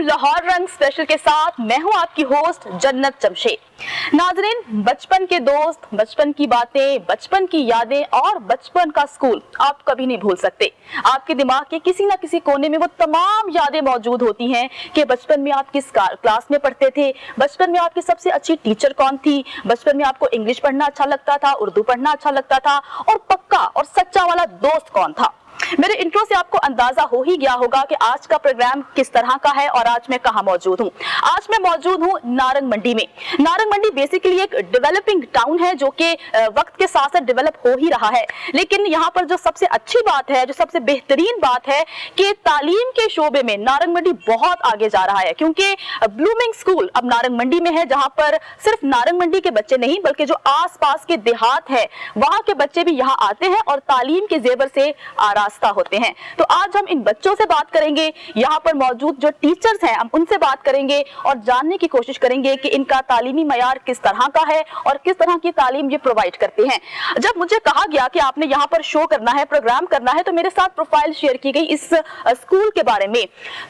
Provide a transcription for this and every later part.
लाहौर रंग स्पेशल के साथ मैं हूं आपकी होस्ट जन्नत जमशेद। नाज़रीन, बचपन के दोस्त, बचपन की बातें, बचपन की यादें और बचपन का स्कूल आप कभी नहीं भूल सकते। आपके दिमाग के किसी न किसी कोने में वो तमाम यादें मौजूद होती हैं कि बचपन में आप किस क्लास में पढ़ते थे, बचपन में आपकी सबसे अच्छी टीचर कौन थी, बचपन में आपको इंग्लिश पढ़ना अच्छा लगता था, उर्दू पढ़ना अच्छा लगता था, और पक्का और सच्चा वाला दोस्त कौन था। मेरे इंट्रो से आपको अंदाजा हो ही गया होगा कि आज का प्रोग्राम किस तरह का है और आज मैं कहां मौजूद हूं। आज मैं मौजूद हूं नारंग मंडी में। नारंग मंडी बेसिकली एक डेवलपिंग टाउन है जो कि वक्त के साथ साथ डेवलप हो ही रहा है, लेकिन यहां पर जो सबसे अच्छी बात है, जो सबसे बेहतरीन बात है कि तालीम के शोबे में नारंग मंडी बहुत आगे जा रहा है, क्योंकि ब्लूमिंग स्कूल अब नारंग मंडी में है, जहां पर सिर्फ नारंग मंडी के बच्चे नहीं बल्कि जो आस पास के देहात है वहां के बच्चे भी यहाँ आते हैं और तालीम के जेवर से आरास्ता होते हैं। तो आज हम इन बच्चों से बात करेंगे, यहाँ पर मौजूद जो टीचर्स हैं हम उनसे बात करेंगे और जानने की कोशिश करेंगे कि इनका तालीमी मयार किस तरह का है और किस तरह की तालीम ये प्रोवाइड करते हैं। जब मुझे कहा गया कि आपने यहाँ पर शो करना है, प्रोग्राम करना है, तो मेरे साथ प्रोफाइल शेयर की गई इस स्कूल के बारे में।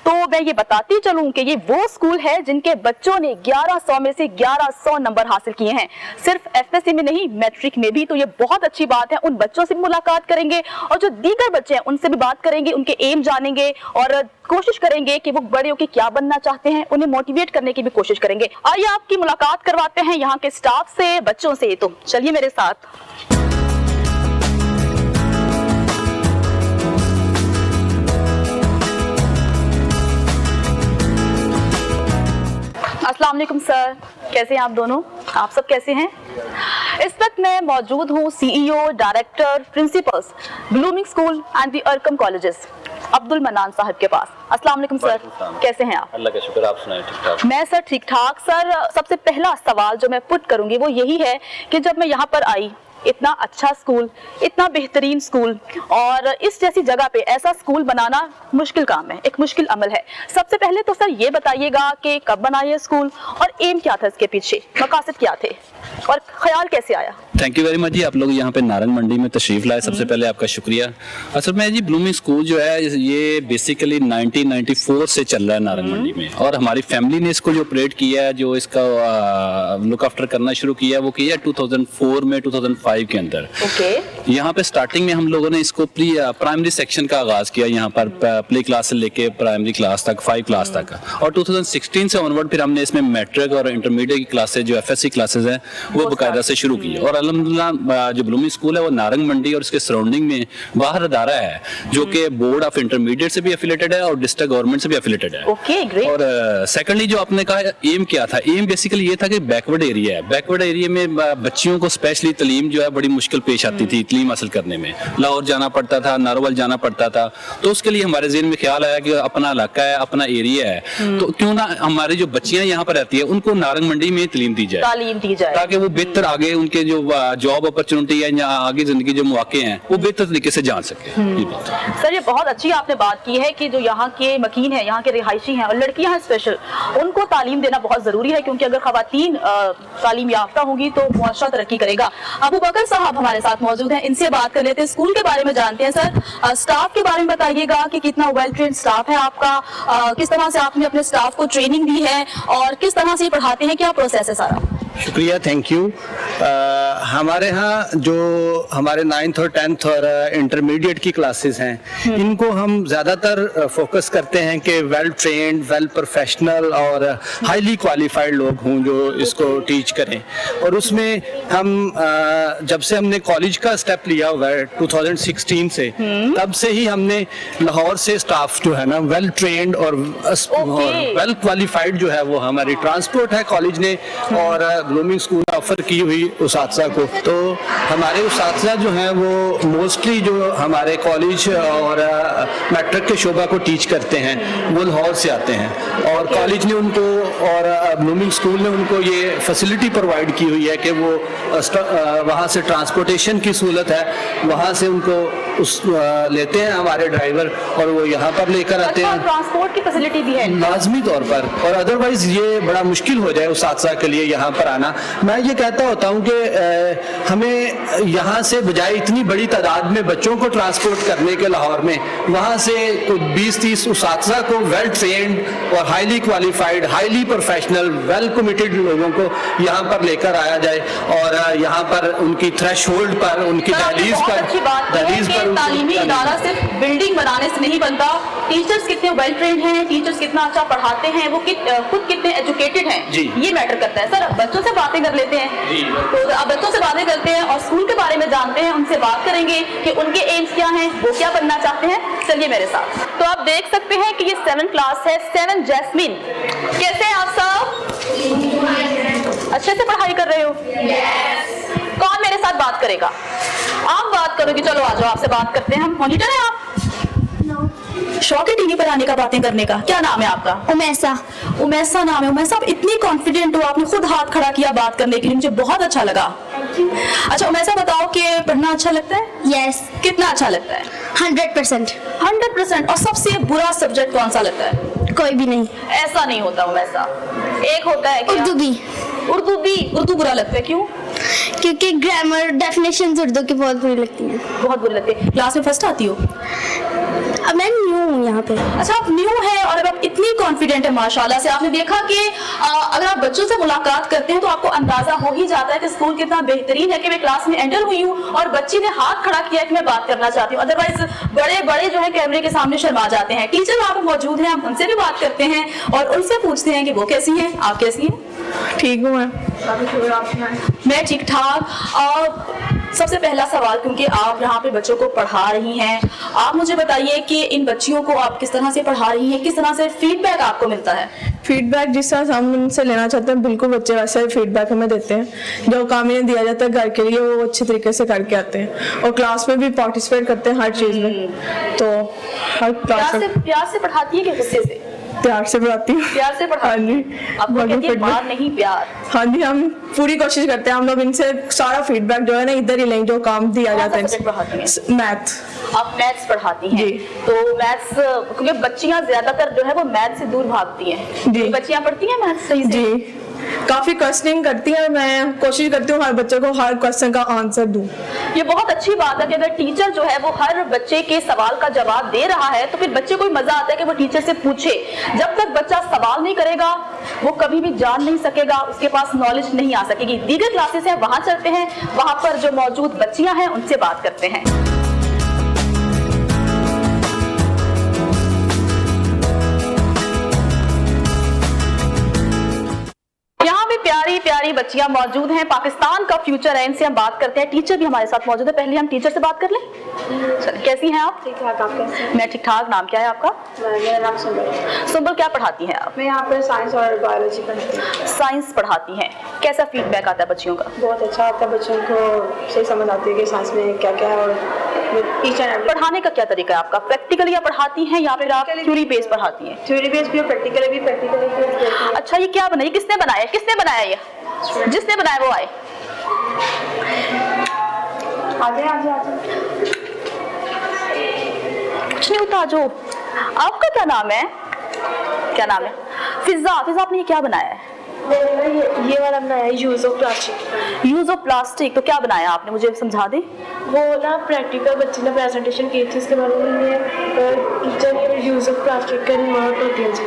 तो मैं ये बताती चलूं कि ये वो स्कूल है जिनके बच्चों ने 1100 में से 1100 नंबर हासिल किए हैं, सिर्फ एफएससी में नहीं, मैट्रिक में भी। तो ये बहुत अच्छी बात है। उन बच्चों से मुलाकात करेंगे और जो दीगर बच्चे हैं उनसे भी बात करेंगे, उनके एम जानेंगे और कोशिश करेंगे कि वो बड़े होकर क्या बनना चाहते हैं, उन्हें मोटिवेट करने की भी कोशिश करेंगे। आइए आपकी मुलाकात करवाते हैं यहाँ के स्टाफ से, बच्चों से। तो चलिए मेरे साथ। अस्सलाम वालेकुम सर, कैसे हैं आप दोनों? आप सब कैसे हैं? इस वक्त मैं मौजूद हूँ CEO, director, principles blooming school and the Arkham colleges Abdul mannan साहब के पास। अस्सलाम वालेकुम सर, कैसे हैं आप? अल्लाह का शुक्र, आप सुनाएं? ठीक ठाक। मैं सर ठीक ठाक। सर, सबसे पहला सवाल जो मैं पुट करूंगी वो यही है कि जब मैं यहाँ पर आई, इतना अच्छा स्कूल, इतना बेहतरीन स्कूल, और इस जैसी जगह पे ऐसा स्कूल बनाना मुश्किल काम है, एक मुश्किल अमल है। सबसे पहले तो सर ये बताइएगा कि कब बना ये स्कूल और एम क्या था इसके पीछे, मकासद क्या थे और ख्याल कैसे आया? थैंक यू वेरी मच जी, आप लोग यहाँ पे नारंग मंडी में तशरीफ लाए, सबसे पहले आपका शुक्रिया। असल में जी ब्लूमिंग स्कूल जो है ये बेसिकली 1994 से चल रहा है नारंग मंडी में, और हमारी फैमिली ने इसको जो ऑपरेट किया है, जो इसका लुक आफ्टर करना शुरू किया है, वो किया 2004 में, 2005 के अंदर। यहाँ पे स्टार्टिंग में हम लोगों ने इसको प्राइमरी सेक्शन का आगाज किया, यहाँ पर प्ले क्लास से लेके प्राइमरी क्लास तक, 5 क्लास तक, और 2016 से ऑनवर्ड फिर हमने इसमें मैट्रिक और इंटरमीडिएट की क्लासेज, जो एफएससी क्लासेज हैं, वो बाकायदा से शुरू की। और अल्हम्दुलिल्लाह जो ब्लूमिंग स्कूल है वो नारंग मंडी और इसके सराउंडिंग में बाहर अदारा है जो कि बोर्ड ऑफ इंटरमीडिएट से भी एफिलेटेड है और डिस्ट्रिक्ट गवर्नमेंट से भी एफिलेटेड है। और सेकंडली जो आपने कहा एम क्या था, एम बेसिकली ये था कि बैकवर्ड एरिया है, बैकवर्ड एरिया में बच्चियों को स्पेशली तालीम जो है बड़ी मुश्किल पेश आती थी तालीम हासिल करने में, लाहौर जाना पड़ता था, नारोवाल जाना पड़ता था। तो उसके लिए हमारे ज़हन में ख्याल आया कि अपना इलाका है, अपना एरिया है, तो क्यों ना हमारी जो बच्चियां यहाँ पर रहती है उनको नारंग मंडी में तालीम दी जाए, ताकि वो बेहतर आगे उनके जो जॉब अपॉर्चुनिटी है या आगे जिंदगी जो मौके हैं वो बेहतर तरीके से जान सके। सर, ये बहुत अच्छी आपने बात की है कि जो यहाँ के मकीन है, यहाँ के रिहायशी हैं और लड़कियां हैं स्पेशल, उनको तालीम देना बहुत जरूरी है, क्योंकि अगर खवातीन तालीम याफ्ता होंगी तो मुआशरा तरक्की करेगा। अबू बकर साहब हमारे साथ मौजूद हैं, इनसे बात कर लेते हैं, स्कूल के बारे में जानते हैं। सर, स्टाफ के बारे में बताइएगा कि कितना वेल ट्रेन्ड स्टाफ है आपका, किस तरह से आपने अपने स्टाफ को ट्रेनिंग दी है और किस तरह से पढ़ाते हैं, क्या प्रोसेस है सारा? शुक्रिया, थैंक यू। हमारे यहाँ जो हमारे 9th और 10th और इंटरमीडिएट की क्लासेस हैं, इनको हम ज़्यादातर फोकस करते हैं कि वेल ट्रेंड, वेल प्रोफेशनल और हाईली क्वालिफाइड लोग हों जो इसको टीच करें। और उसमें हम जब से हमने कॉलेज का स्टेप लिया हुआ है 2016 से, तब से ही हमने लाहौर से स्टाफ जो है ना वेल ट्रेंड और वेल क्वालिफाइड जो है वो हमारी ट्रांसपोर्ट है कॉलेज ने और ब्लूमिंग स्कूल ऑफर की हुई उसातिज़ा को। तो हमारे उसातिज़ा जो हैं वो मोस्टली जो हमारे कॉलेज और मैट्रिक के शोबा को टीच करते हैं वो लाहौर से आते हैं, और कॉलेज ने उनको और ब्लूमिंग स्कूल ने उनको ये फैसिलिटी प्रोवाइड की हुई है कि वो वहाँ से ट्रांसपोर्टेशन की सहूलत है, वहाँ से उनको लेते हैं हमारे ड्राइवर और वो यहाँ पर लेकर आते हैं ट्रांसपोर्ट की फैसिलिटी भी है लाजमी तौर पर, और अदरवाइज ये बड़ा मुश्किल हो जाए उस हादसा के लिए यहाँ पर आना। मैं ये कहता होता हूँ कि हमें यहाँ से बजाय इतनी बड़ी तादाद में बच्चों को ट्रांसपोर्ट करने के लाहौर में, वहाँ से 20-30 उस हादसा को वेल ट्रेन्ड और highly qualified, highly professional, well committed लोगों को यहाँ पर लेकर आया जाए और यहाँ पर उनकी थ्रेशोल्ड पर, उनकी दहलीज पर, अच्छी बात है कि तालीमी इदारा सिर्फ बिल्डिंग बनाने से नहीं बनता, टीचर्स कितने वेल ट्रेन्ड हैं, टीचर्स कितना अच्छा पढ़ाते हैं, वो खुद कितने एजुकेटेड हैं, ये मैटर करता है। सर बच्चों से बातें कर लेते हैं, तो अब बच्चों से बातें करते हैं और स्कूल के बारे में जानते हैं, उनसे बात करेंगे कि उनके एम्स क्या हैं, वो क्या बनना चाहते हैं। चलिए मेरे साथ। तो आप देख सकते हैं कि ये 7th क्लास है, 7 जैस्मिन। कैसे हैं आप सब? अच्छे से पढ़ाई कर रहे हो? कौन मेरे साथ बात करेगा? आप बात करोगे? चलो आ जाओ, आपसे बात करते हैं हम। मॉनिटर है आप? शौक है टीवी पर आने का, बातें करने का? क्या नाम है आपका? उमैसा। उमैसा नाम है। उमैसा, आप इतनी कॉन्फिडेंट हो, आपने खुद हाथ खड़ा किया बात करने के लिए, मुझे बहुत अच्छा लगा। अच्छा उमैसा बताओ कि पढ़ना अच्छा लगता है? यस। कितना अच्छा लगता है? 100%। 100%। और सबसे बुरा सब्जेक्ट कौन सा लगता है? कोई भी नहीं। ऐसा नहीं होता उमैसा, एक होता है क्या? उर्दू भी। उर्दू बुरा लगता है, क्यों? क्योंकि ग्रामर डेफिनेशंस उर्दू की बहुत बुरी लगती हैं। बहुत बुरी लगती है। क्लास में फर्स्ट आती हो? अब मैं न्यू हूँ यहाँ पे। अच्छा आप न्यू है और अब आप इतनी कॉन्फिडेंट है माशाल्लाह से। आपने देखा कि अगर आप बच्चों से मुलाकात करते हैं तो आपको अंदाजा हो ही जाता है कि स्कूल कितना बेहतरीन है कि मैं क्लास में एंटर हुई हूँ और बच्ची ने हाथ खड़ा किया कि मैं बात करना चाहती हूँ। अदरवाइज बड़े बड़े जो है कैमरे के सामने शर्मा जाते हैं। टीचर वहाँ पर मौजूद हैं, हम उनसे भी बात करते हैं और उनसे पूछते हैं कि वो कैसी हैं, आप कैसी हैं? ठीक हूँ मैं ठीक ठाक। और सबसे पहला सवाल, क्योंकि आप यहाँ पे बच्चों को पढ़ा रही हैं, आप मुझे बताइए कि इन बच्चियों को आप किस तरह से पढ़ा रही हैं, किस तरह से फीडबैक आपको मिलता है? फीडबैक जिस तरह से हम उनसे लेना चाहते हैं बिल्कुल बच्चे वैसा ही फीडबैक हमें देते हैं। जो काम इन्हें दिया जाता है घर के लिए वो अच्छे तरीके से करके आते हैं और क्लास में भी पार्टिसिपेट करते हैं हर चीज़ में। तो हर क्लास में प्यार से पढ़ाती है कि गुस्से से? प्यार से पढ़ाती हूँ। प्यार से पढ़ाती हाँ जी। आपको कहती है मार नहीं प्यार? हाँ जी, हम पूरी कोशिश करते हैं हम लोग इनसे सारा फीडबैक जो है ना इधर ही लें जो काम दिया जाता है। मैथ। आप मैथ्स पढ़ाती हैं? तो मैथ्स, क्योंकि बच्चियां ज्यादातर जो है वो मैथ से दूर भागती हैं। जी। बच्चियां पढ़ती हैं मैथ्स सही से? जी, काफी क्वेश्चनिंग करती है। मैं कोशिश करती हूँ हर बच्चे को हर क्वेश्चन का आंसर दूं। ये बहुत अच्छी बात है कि अगर टीचर जो है वो हर बच्चे के सवाल का जवाब दे रहा है तो फिर बच्चे को मजा आता है कि वो टीचर से पूछे। जब तक बच्चा सवाल नहीं करेगा वो कभी भी जान नहीं सकेगा, उसके पास नॉलेज नहीं आ सकेगी। दीगर क्लासेस हैं वहां चलते हैं, वहां पर जो मौजूद बच्चियां हैं उनसे बात करते हैं। प्यारी प्यारी बच्चियां मौजूद हैं, पाकिस्तान का फ्यूचर है, इनसे हम बात करते हैं। टीचर भी हमारे साथ मौजूद है, पहले हम टीचर से बात कर लें। चलिए, कैसी हैं आप? ठीक ठाक। आप कैसे हैं? मैं ठीक ठाक। नाम क्या है आपका? मेरा नाम सुंबल। सुंबल, क्या पढ़ाती हैं आप? मैं यहाँ पर साइंस और बायोलॉजी पढ़ती हूँ। साइंस पढ़ाती हैं। कैसा फीडबैक आता है बच्चियों का? बहुत अच्छा आता है, बच्चों को सही समझ आती है कि साइंस में क्या क्या है और टीचर पढ़ाने का क्या तरीका है आपका? प्रैक्टिकली या पढ़ाती हैं या फिर आप थ्योरी बेस पढ़ाती हैं? थ्योरी बेस भी और प्रैक्टिकली भी अच्छा, ये क्या बनाई? किसने बनाया? किसने बनाया? ये जिसने बनाया वो आए। आजे कुछ नहीं होता, जो आपका क्या नाम है? क्या नाम है? फिजा। फिजा, आपने ये क्या बनाया है? ये वाला बनाया है, use of plastic. Use of plastic, तो क्या बनाया आपने, मुझे समझा दें। वो ना प्रैक्टिकल बच्चे ने प्रेजेंटेशन की थी, इसके बारे में टीचर ने यूज ऑफ प्लास्टिक का रिमार्क कर दिया जी।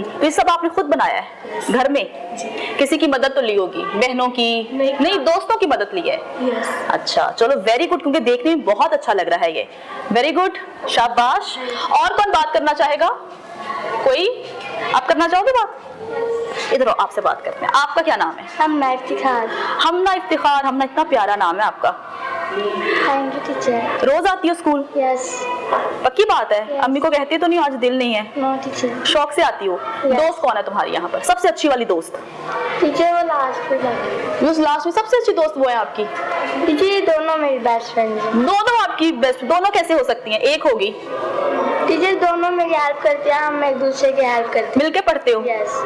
तो ये सब आपने खुद बनाया है घर में? किसी की मदद तो ली होगी, बहनों की? नहीं, दोस्तों की मदद ली है। अच्छा, चलो वेरी गुड, क्योंकि देखने में बहुत अच्छा लग रहा है ये। वेरी गुड, शाबाश। और कौन बात करना चाहेगा? कोई? आप करना चाहोगे बात? इधर आपसे बात करते हैं। आपका क्या नाम है? हमना इफ्तिखार। हमना इफ्तिखार। हमना, इतना प्यारा नाम है आपका। Thank you teacher. रोज आती हो स्कूल? यस। पक्की बात है? अम्मी को कहती तो नहीं आज दिल नहीं है? No teacher. शौक से आती हो? दोस्त कौन है तुम्हारी यहाँ पर सबसे अच्छी वाली दोस्त? टीचर वो लास्ट पे जाती है। लास्ट में सबसे अच्छी दोस्त वो है आपकी? टीचर ये दोनों मेरी बेस्ट फ्रेंड्स हैं। दोनों आपकी बेस्ट? दोनों कैसे हो सकती हैं? एक होगी। टीचर दोनों मेरी हेल्प करती हैं, हम एक दूसरे की हेल्प करते हैं। मिलके पढ़ते हो? यस।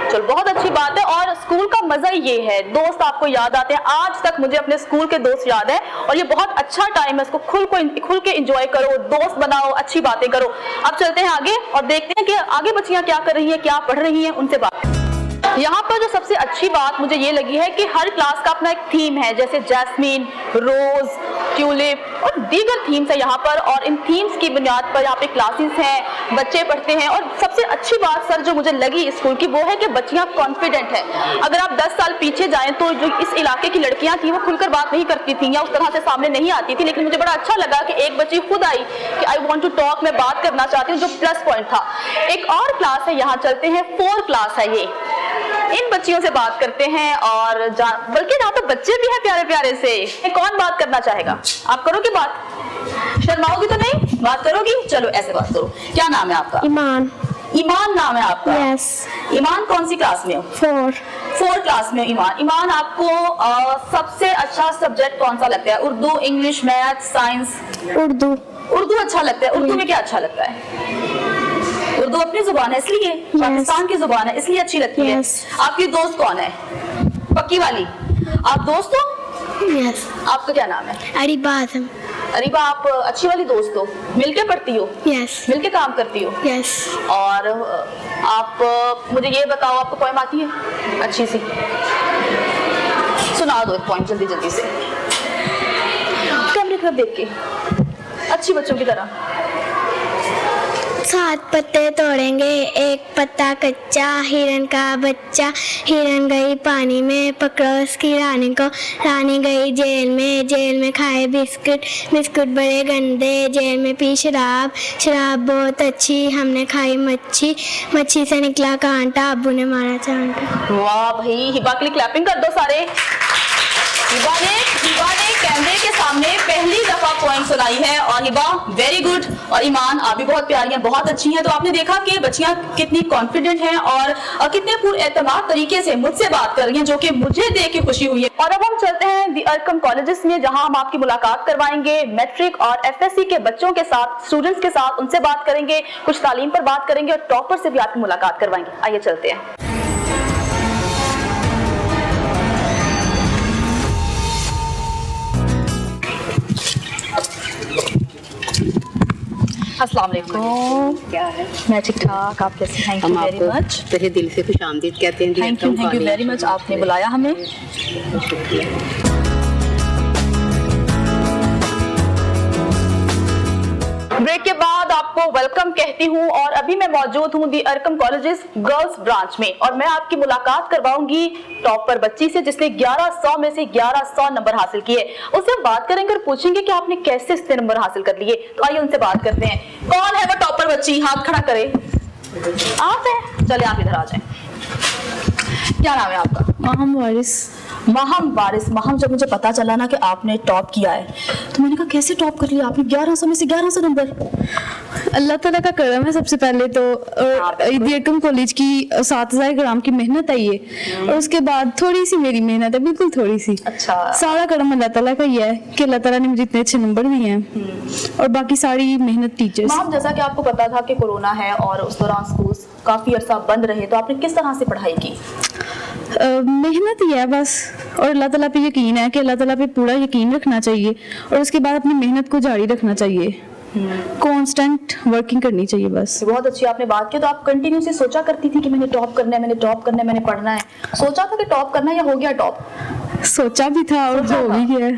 चलो बहुत अच्छी बात है। और स्कूल का मजा ये है, दोस्त आपको याद आते हैं। आज तक मुझे अपने स्कूल के दोस्त याद है और ये बहुत अच्छा टाइम है, इसको खुल के एंजॉय करो, दोस्त बनाओ, अच्छी बातें करो। अब चलते हैं आगे और देखते हैं कि आगे बच्चियां क्या कर रही हैं, क्या पढ़ रही हैं, उनसे बात। यहाँ पर जो सबसे अच्छी बात मुझे ये लगी है कि हर क्लास का अपना एक थीम है, जैसे जैस्मीन, रोज, ट्यूलिप और दीगर थीम्स है यहाँ पर, और इन थीम्स की बुनियाद पर यहाँ पे क्लासेस हैं, बच्चे पढ़ते हैं। और सबसे अच्छी बात सर जो मुझे लगी स्कूल की वो है कि बच्चियाँ कॉन्फिडेंट हैं। अगर आप 10 साल पीछे जाएं तो जो इस इलाके की लड़कियाँ थी वो खुलकर बात नहीं करती थी या उस तरह से सामने नहीं आती थी, लेकिन मुझे बड़ा अच्छा लगा कि एक बच्ची खुद आई कि आई वॉन्ट टू टॉक, मैं बात करना चाहती हूँ, जो प्लस पॉइंट था। एक और क्लास है, यहाँ चलते हैं, 4 क्लास है ये। इन बच्चियों से बात करते हैं और बल्कि यहाँ पे बच्चे भी हैं प्यारे प्यारे से। कौन बात करना चाहेगा? आप करोगे बात? शर्माओगी तो नहीं? बात करोगी? चलो ऐसे बात करो। क्या नाम है आपका? ईमान। ईमान नाम है आपका? यस। ईमान कौन सी क्लास में हो? 4 क्लास में। ईमान आपको सबसे अच्छा सब्जेक्ट कौन सा लगता है? Urdu, English, math, science? Urdu अच्छा लगता है। उर्दू में क्या अच्छा लगता है? उर्दू अपनी जुबान है इसलिए, पाकिस्तान की जुबान है इसलिए अच्छी लगती है। आपकी दोस्त कौन है? पक्की वाली आप दोस्त हो? यस। आपका क्या नाम है? अरीबा आजम। अरीबा, आप अच्छी वाली दोस्त हो, मिलके पढ़ती हो? यस। मिलके काम करती हो? यस। और आप मुझे ये बताओ, आपको पोएम आती है अच्छी सी? सुना दो एक पोएम जल्दी जल्दी से, कैमरे की तरफ देख के, अच्छी बच्चों की तरह। 7 पत्ते तोड़ेंगे, एक पत्ता कच्चा, हिरन का बच्चा, हिरन गई पानी में, पकड़ो उसकी रानी को, रानी गई जेल में खाए बिस्कुट, बिस्कुट बड़े गंदे, जेल में पी शराब, शराब बहुत अच्छी, हमने खाई मच्छी, मच्छी से निकला कांटा, अब्बू ने मारा चांटा। वाह भाई, हिबा के लिए क्लैपिंग कर दो सारे। हिबा ने कैमरे के सामने पहली दफा पॉइंट सुनाई है और हिबा वेरी गुड। और ईमान, आप भी बहुत प्यारी हैं, बहुत अच्छी हैं। तो आपने देखा कि बच्चियां कितनी कॉन्फिडेंट हैं और कितने पुरएतमाद तरीके से मुझसे बात कर रही हैं, जो कि मुझे देख के खुशी हुई है। और अब हम चलते हैं दी अरकम कॉलेजेस में, जहां हम आपकी मुलाकात करवाएंगे मैट्रिक और FSC के बच्चों के साथ, स्टूडेंट्स के साथ, उनसे बात करेंगे, कुछ तालीम पर बात करेंगे और टॉपर से भी आपकी मुलाकात करवाएंगे। आइए चलते हैं। अस्सलाम वालेकुम। क्या है? मैं ठीक ठाक, आप कैसे? थैंक यू हम वेरी आपको मच। तहे दिल से खुश आमदीद कहते हैं। थैंक यू वेरी मच, आपने बुलाया हमें। शुक्रिया। ब्रेक के बाद आपको वेलकम कहती हूँ और अभी मैं मौजूद हूँ दी अरकम कॉलेजेस गर्ल्स ब्रांच में और मैं आपकी मुलाकात करवाऊंगी टॉपर बच्ची से जिसने 1100 में से 1100 नंबर हासिल किए। उससे हम बात करेंगे और पूछेंगे कि आपने कैसे इतने नंबर हासिल कर लिए। तो आइए उनसे बात करते हैं। कौन है वो टॉपर बच्ची? हाथ खड़ा करे। आप है? चले आप इधर आ जाए। क्या नाम है आपका? महम वारिस। महम वारिस। महम, जब मुझे पता चला ना कि आपने टॉप किया है तो मैंने कहा कैसे टॉप कर लिया आपने? 1100 में से 1100 नंबर। अल्लाह ताला का करम है सबसे पहले तो। दी अरकम कॉलेज की 7000 ग्राम की मेहनत है ये, और उसके बाद थोड़ी सी मेरी मेहनत है, बिल्कुल थोड़ी सी। अच्छा। सारा करम अल्लाह ताला का ही है कि अल्लाह ताला ने मुझे इतने अच्छे नंबर दिए हैं, और बाकी सारी मेहनत टीचर्स। मैम, जैसा कि आपको पता था कि कोरोना है और उस दौरान स्कूल काफी अरसा बंद रहे, तो आपने किस तरह से पढ़ाई की? मेहनत ही है बस, और अल्लाह ताला पे यकीन है कि अल्लाह ताला पे पूरा यकीन रखना चाहिए और उसके बाद अपनी मेहनत को जारी रखना चाहिए, कांस्टेंट वर्किंग करनी चाहिए बस। बहुत अच्छी आपने बात की। तो आप कंटिन्यूसली सोचा करती थी कि मैंने टॉप करना है, मैंने टॉप करना है, मैंने पढ़ना है? सोचा था कि टॉप करना है या हो गया टॉप? सोचा भी था और हो भी गया।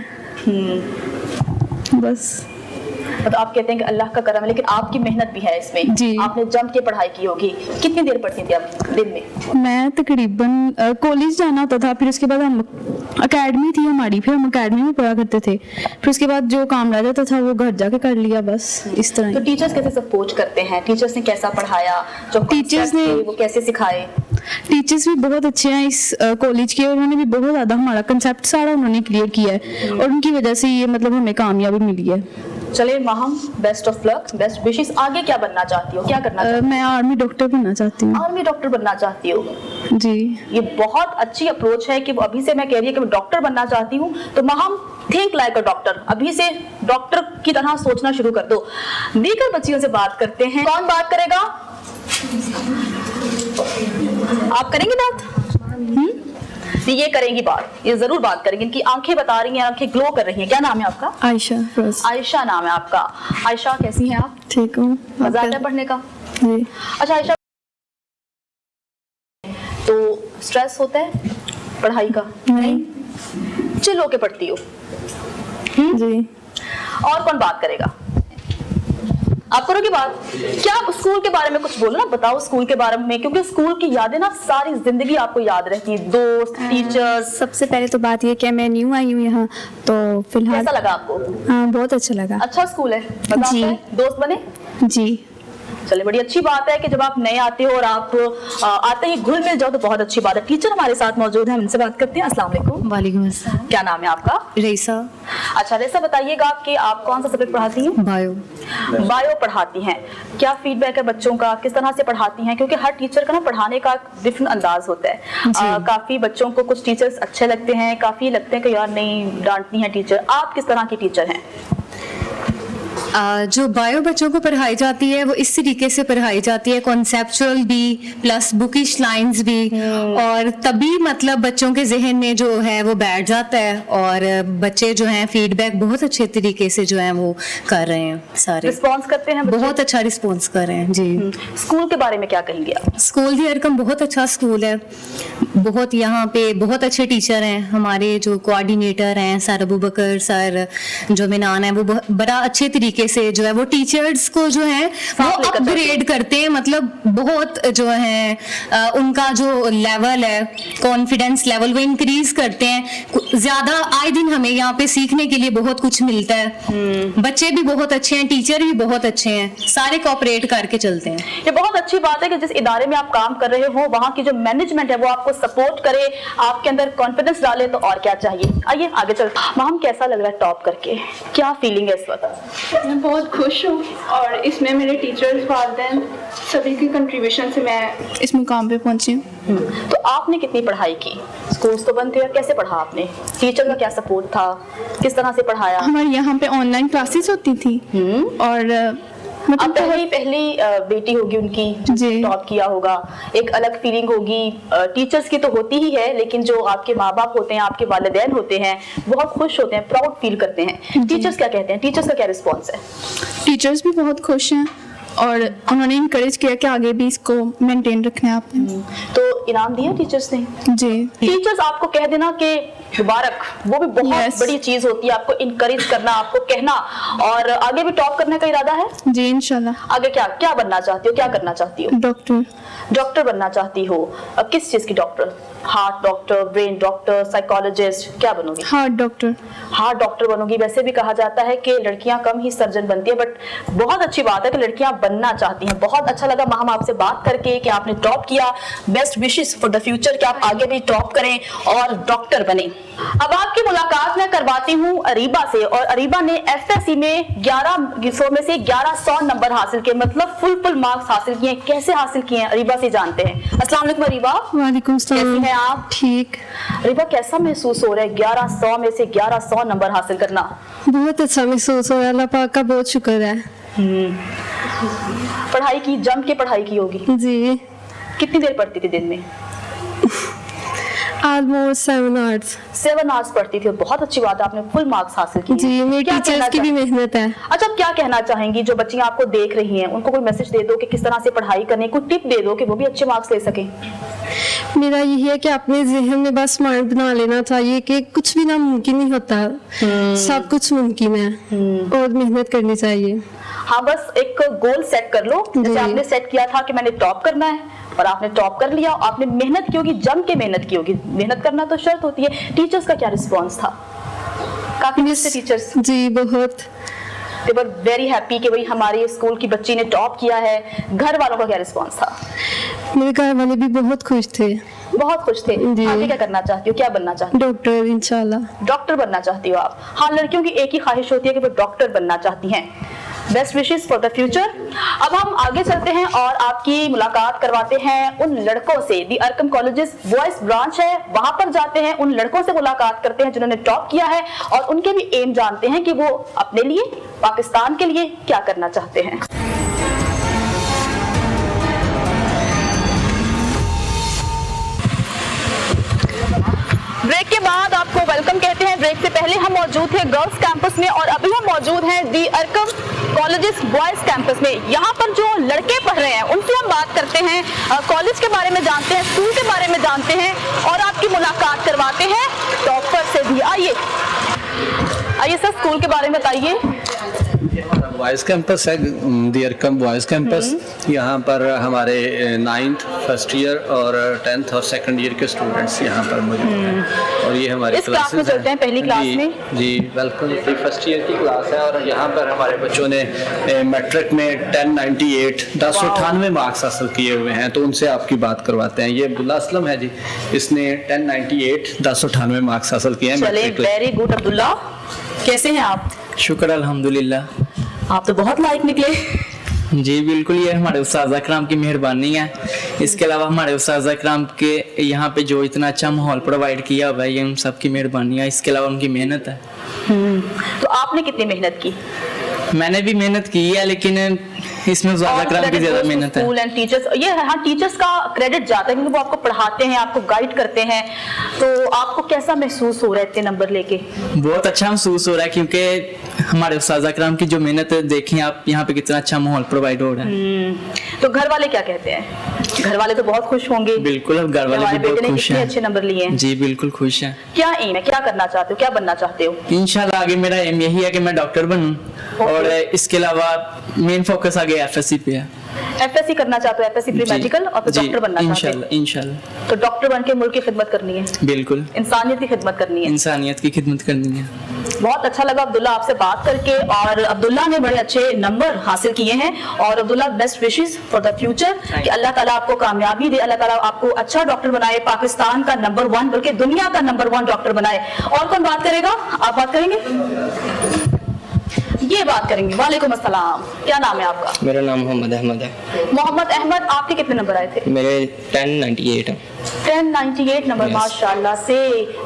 बस तो आप कहते हैं कि अल्लाह का करम है, लेकिन आपकी मेहनत भी है इसमें। जी। आपने जम के पढ़ाई की होगी। कितनी देर पढ़ती थी आप दिन में? मैं तकरीबन कॉलेज जाना होता था, फिर उसके बाद हम एकेडमी थी हमारी, फिर हम एकेडमी में पढ़ा करते थे, फिर उसके बाद जो काम रह जाता था वो घर जाके कर लिया, बस इस तरह। तो टीचर्स कैसे सपोर्ट करते हैं? टीचर्स ने कैसा पढ़ाया? जो टीचर्स ने वो कैसे सिखाए? टीचर्स भी बहुत अच्छे हैं इस कॉलेज के, और उन्होंने भी बहुत ज्यादा हमारा कंसेप्ट सारा उन्होंने क्लियर किया है, और उनकी वजह से ये मतलब हमें कामयाबी मिली है। चले ma'am, best of luck, best wishes. आगे क्या बनना चाहती हो? क्या करना चाहती हो? मैं आर्मी डॉक्टर बनना चाहती हूँ। आर्मी डॉक्टर बनना चाहती हो? जी। ये बहुत अच्छी अप्रोच है कि वो अभी से मैं कह रही है कि मैं डॉक्टर बनना चाहती हूँ। तो ma'am, think like a doctor, अभी से डॉक्टर की तरह सोचना शुरू कर दो। दीगर बच्चियों से बात करते हैं। कौन बात करेगा? आप करेंगे बात? ये करेंगी बात, ये जरूर बात करेंगे। इनकी आंखें बता रही हैं, आंखें ग्लो कर रही हैं। क्या नाम है आपका? आयशा फरोज। आयशा नाम है आपका। आयशा कैसी हैं आप? ठीक हूँ। मजा आता है पढ़ने का? जी। अच्छा आयशा, तो स्ट्रेस होता है पढ़ाई का? नहीं, चिल होके पढ़ती हो? जी। और कौन बात करेगा? आप करोगे बात? क्या आप स्कूल के बारे में कुछ बोलो ना, बताओ स्कूल के बारे में, क्योंकि स्कूल की यादें ना सारी जिंदगी आपको याद रहती हैं। दोस्त, टीचर्स। सबसे पहले तो बात ये कि मैं न्यू आई हूँ यहाँ, तो फिलहाल कैसा लगा आपको? हाँ बहुत अच्छा लगा। अच्छा स्कूल है, मजा जी। आता है? दोस्त बने? जी। चलिए, बड़ी अच्छी बात है कि जब आप नए आते हो और आप आते ही घुल मिल जाओ तो बहुत अच्छी बात है। टीचर हमारे साथ मौजूद हैं, हम इनसे बात करते हैं। अस्सलाम वालेकुम। वालेकुम अस्सलाम। क्या नाम है आपका? रईसा। अच्छा रईसा, बताइएगा कि आप कौन सा सब्जेक्ट पढ़ाती हैं? बायो। बायो पढ़ाती हैं। क्या फीडबैक है बच्चों का, किस तरह से पढ़ाती हैं? क्योंकि हर टीचर का ना पढ़ाने का डिफरेंट अंदाज होता है। काफी बच्चों को कुछ टीचर्स अच्छे लगते हैं, काफी लगते हैं कि यार नहीं डांटनी है टीचर। आप किस तरह की टीचर हैं? जो बायो बच्चों को पढ़ाई जाती है वो इस तरीके से पढ़ाई जाती है, कॉन्सेप्चुअल भी प्लस बुकिश लाइंस भी, और तभी मतलब बच्चों के जहन में जो है वो बैठ जाता है, और बच्चे जो हैं फीडबैक बहुत अच्छे तरीके से जो है वो कर रहे हैं, सारे रिस्पॉन्स करते हैं बच्चे? बहुत अच्छा रिस्पॉन्स कर रहे हैं। जी। स्कूल के बारे में क्या कहेंगे आप? स्कूल दी अरकम बहुत अच्छा स्कूल है, बहुत यहाँ पे बहुत अच्छे टीचर हैं। हमारे जो कोऑर्डिनेटर हैं सर अबू बकर सर, जो मिनान है, वो बड़ा अच्छे तरीके से जो है वो टीचर्स को जो है वो अपग्रेड करते हैं, मतलब बहुत जो है उनका जो लेवल है, कॉन्फिडेंस लेवल वो इंक्रीज करते हैं ज्यादा। आए दिन हमें यहाँ पे सीखने के लिए बहुत कुछ मिलता है। बच्चे भी बहुत अच्छे हैं, टीचर भी बहुत अच्छे हैं, सारे कोऑपरेट करके चलते हैं। ये बहुत अच्छी बात है कि जिस इदारे में आप काम कर रहे हो वहाँ की जो मैनेजमेंट है वो आपको सपोर्ट करे, आपके अंदर कॉन्फिडेंस डाले, तो और क्या चाहिए। आइए आगे चलते हैं। मैम कैसा लग रहा है टॉप करके, क्या फीलिंग है इस वक्त? मैं बहुत खुश हूँ, और इसमें मेरे टीचर्स, वालिदैन, सभी की कंट्रीब्यूशन से मैं इस मुकाम पे पहुंची हूँ। तो आपने कितनी पढ़ाई की? स्कूल्स तो बंद थे, कैसे पढ़ा आपने? टीचर का क्या सपोर्ट था, किस तरह से पढ़ाया? हमारे यहाँ पे ऑनलाइन क्लासेस होती थी, और अब मतलब पहली बेटी होगी उनकी, जी। टॉप किया होगा, एक अलग फीलिंग होगी। टीचर्स की तो होती ही है, लेकिन जो आपके माँ बाप होते हैं, आपके वालिदैन होते हैं, बहुत खुश होते हैं, प्राउड फील करते हैं। टीचर्स क्या कहते हैं, टीचर्स का क्या रिस्पॉन्स है? टीचर्स भी बहुत खुश हैं, और उन्होंने इनकरेज किया कि आगे भी इसको मेंटेन रखना है आपने। तो इनाम दिया टीचर्स ने? जी। टीचर्स आपको कह देना कि मुबारक, वो भी बहुत Yes. बड़ी चीज होती है, आपको इनकरेज करना, आपको कहना। और आगे भी टॉप करने का इरादा है? जी इंशाल्लाह। आगे क्या क्या बनना चाहती हो, क्या करना चाहती हो? डॉक्टर। डॉक्टर बनना चाहती हो? किस चीज की doctor? Heart doctor, brain doctor, psychologist, क्या बनोगी? Heart doctor. हार्ट डॉक्टर बनोगी। वैसे भी कहा जाता है कि लड़कियां कम ही सर्जन बनती है, बट बहुत अच्छी बात है कि लड़कियां बनना चाहती हैं। बहुत अच्छा लगा माम आपसे बात करके कि आपने टॉप किया। Best wishes for the future कि आप आगे भी टॉप करें और डॉक्टर बने। अब आपकी मुलाकात मैं करवाती हूँ अरीबा से, और अरीबा ने एफएससी में 1100 में से 1100 नंबर हासिल किए, मतलब फुल मार्क्स हासिल किए। कैसे हासिल किए हैं अरीबा से जानते हैं। अस्सलाम वालेकुम अरीबा। वालेकुम कैसी हैं आप? ठीक। अरीबा कैसा महसूस हो रहा है 1100 में से 1100 नंबर हासिल करना? बहुत अच्छा महसूस हो रहा है, अल्लाह पाक का बहुत शुक्र है। पढ़ाई की, जम के पढ़ाई की होगी। जी। कितनी देर पढ़ती थी दिन में? Almost 7 hours. 7 आवर्स पढ़ती थी। बहुत अच्छी बात है, आपने फुल मार्क्स हासिल किए। जी, मेरे क्या टीचर्स कहना की भी मेहनत है। अच्छा, क्या कहना चाहेंगी जो बच्चियां आपको देख रही हैं, उनको कोई मैसेज दे दो कि किस तरह से पढ़ाई करनी, कोई टिप दे दो कि वो भी अच्छे मार्क्स ले सकें? मेरा यही है कि अपने जहन में बस माइंड बना लेना चाहिए कि कुछ भी नामुमकिन नहीं होता, सब कुछ मुमकिन है, और मेहनत करनी चाहिए। हाँ, बस एक गोल सेट कर लो, जैसे जी। आपने सेट किया था कि मैंने टॉप करना है, और आपने टॉप कर लिया। आपने मेहनत की होगी, जम के मेहनत की होगी। मेहनत करना तो शर्त होती है। टीचर्स का क्या रिस्पॉन्स था? काफी खुश थे टीचर्स? जी बहुत। दे वर वेरी हैप्पी कि भाई हमारी स्कूल की बच्ची ने टॉप किया है। घर वालों का क्या रिस्पॉन्स था? मेरे घर वाले भी बहुत खुश थे। बहुत खुश थे। जी। आगे क्या करना चाहती हो, क्या बनना चाहती डॉक्टर इंशाल्लाह। हो? डॉक्टर बनना चाहती हो आप? हाँ, लड़कियों की एक ही ख्वाहिश होती है कि वो डॉक्टर बनना चाहती हैं। Best wishes for the future. अब हम आगे चलते हैं और आपकी मुलाकात करवाते हैं उन लड़कों से। दी अरकम कॉलेजेस बॉयज ब्रांच है, वहां पर जाते हैं, उन लड़कों से मुलाकात करते हैं जिन्होंने टॉप किया है, और उनके भी एम जानते हैं कि वो अपने लिए, पाकिस्तान के लिए क्या करना चाहते हैं। के बाद आपको वेलकम कहते हैं। ब्रेक से पहले हम मौजूद थे गर्ल्स कैंपस में और अभी हम मौजूद हैं दी अरकम कॉलेजेस बॉयज कैंपस में। यहाँ पर जो लड़के पढ़ रहे हैं उनसे हम बात करते हैं, कॉलेज के बारे में जानते हैं, स्कूल के बारे में जानते हैं और आपकी मुलाकात करवाते हैं टॉपर से भी। आइए सर, स्कूल के बारे में बताइए। बॉयज़ कैंपस है, दी अरकम बॉयज़ कैंपस। यहाँ पर हमारे 9th फर्स्ट ईयर और 10th और सेकंड ईयर के स्टूडेंट्स यहाँ पर मौजूद हैं और ये हमारी इस क्लास में चलते हैं, पहली क्लास में। जी वेलकम, ये फर्स्ट ईयर की क्लास है और यहाँ पर हमारे बच्चों ने मैट्रिक में 1098 मार्क्स हासिल किए हुए हैं, तो उनसे आपकी बात करवाते हैं। ये अब्दुल्ला असलम है जी, इसने 1098 मार्क्स हासिल किए हैं। चले, वेरी गुड अब्दुल्ला, कैसे हैं आप? शुक्र अल्हम्दुलिल्लाह। आप तो बहुत लायक निकले। जी बिल्कुल, ये हमारे उस्ताद कराम की मेहरबानी है। इसके अलावा हमारे उस्ताद कराम के यहाँ पे जो इतना अच्छा माहौल प्रोवाइड किया हुआ है, ये हम सब की मेहरबानी है। इसके अलावा उनकी मेहनत है। तो आपने कितनी मेहनत की? मैंने भी मेहनत की है, लेकिन इसमें उस्ताद कराम की ज्यादा मेहनत है। स्कूल एंड टीचर्स, ये हाँ, टीचर्स का क्रेडिट जाता है क्योंकि वो आपको पढ़ाते हैं, आपको गाइड करते हैं। तो आपको कैसा महसूस हो रहा है इतने नंबर लेके? बहुत अच्छा महसूस हो रहा है, क्योंकि हमारे उस्ताद कराम की जो मेहनत है, देखें आप यहाँ पे कितना अच्छा माहौल प्रोवाइड हो रहा है। तो घर वाले क्या कहते हैं? घर वाले तो बहुत खुश होंगे। बिल्कुल, अब घर वाले भी बहुत खुश हैं। अच्छे नंबर लिए हैं। जी बिल्कुल खुश हैं। क्या एम है, क्या करना चाहते हो, क्या बनना चाहते हो? इंशाल्लाह आगे मेरा एम यही है कि मैं डॉक्टर बनूं और इसके अलावा मेन फोकस आगे एफएससी पे है। एफएससी करना चाहते हो, एफएससी प्री मेडिकल, और फिर डॉक्टर बनना चाहते हो? इंशाल्लाह। तो डॉक्टर बन के मुल्क की खिदमत करनी है। बिल्कुल, इंसानियत की खिदमत करनी है। इंसानियत की खिदमत करनी है। बहुत अच्छा लगा अब्दुल्ला आपसे बात करके, और अब्दुल्ला ने बड़े अच्छे नंबर हासिल किए हैं। और Abdullah, best wishes for the future कि अल्लाह ताला आपको कामयाबी दे, अल्लाह ताला आपको अच्छा डॉक्टर बनाए, पाकिस्तान का नंबर 1 बल्कि दुनिया का नंबर 1 डॉक्टर बनाए। और कौन बात करेगा? आप बात करेंगे? ये बात करेंगे। वालेकुम अस्सलाम, क्या नाम है आपका? मेरा नाम मोहम्मद अहमद है। मोहम्मद अहमद, आपके कितने नंबर आए थे? मेरे 1098 है। 1098 नंबर, माशाल्लाह से।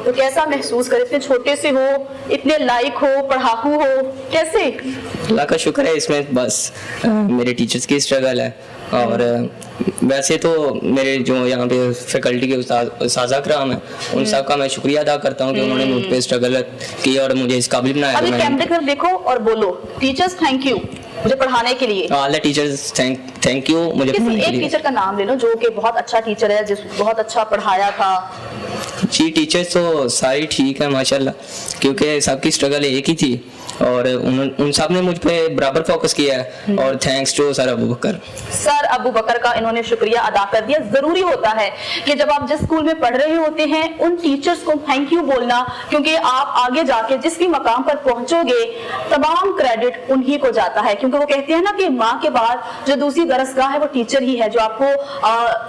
तो कैसा महसूस कर, इतने छोटे से हो, इतने लायक हो, पढ़ाकू हो, कैसे? अल्लाह का शुक्र है, इसमें बस मेरे टीचर्स की स्ट्रगल है। और वैसे तो मेरे जो यहाँ पे फैकल्टी के उस्ताद कराम है, उन सब का मैं शुक्रिया अदा करता हूँ कि उन्होंने मुझ पे स्ट्रगल की और मुझे इस काबिल बनाया। अभी कैमरे की तरफ देखो और बोलो, टीचर्स थैंक यू मुझे पढ़ाने के लिए। All the teachers thank you मुझे पढ़ाने के एक लिए। टीचर का नाम ले लो जो कि बहुत अच्छा टीचर है, जिस बहुत अच्छा पढ़ाया था। जी टीचर्स तो सारी ठीक है माशाल्लाह, क्योंकि सबकी स्ट्रगल एक ही थी और उन सब ने मुझ पे बराबर फोकस किया है। और thanks to sir Abu Bakar. Sir Abu Bakar का इन्होंने शुक्रिया अदा कर दिया। जरूरी होता है कि जब आप जिस स्कूल में पढ़ रहे होते हैं उन टीचर्स को थैंक यू बोलना, क्योंकि आप आगे जाके जिस भी मकाम पर पहुंचोगे तमाम क्रेडिट उन्हीं को जाता है। क्योंकि वो कहते हैं ना कि माँ के बाद जो दूसरी दरसगाह है वो टीचर ही है, जो आपको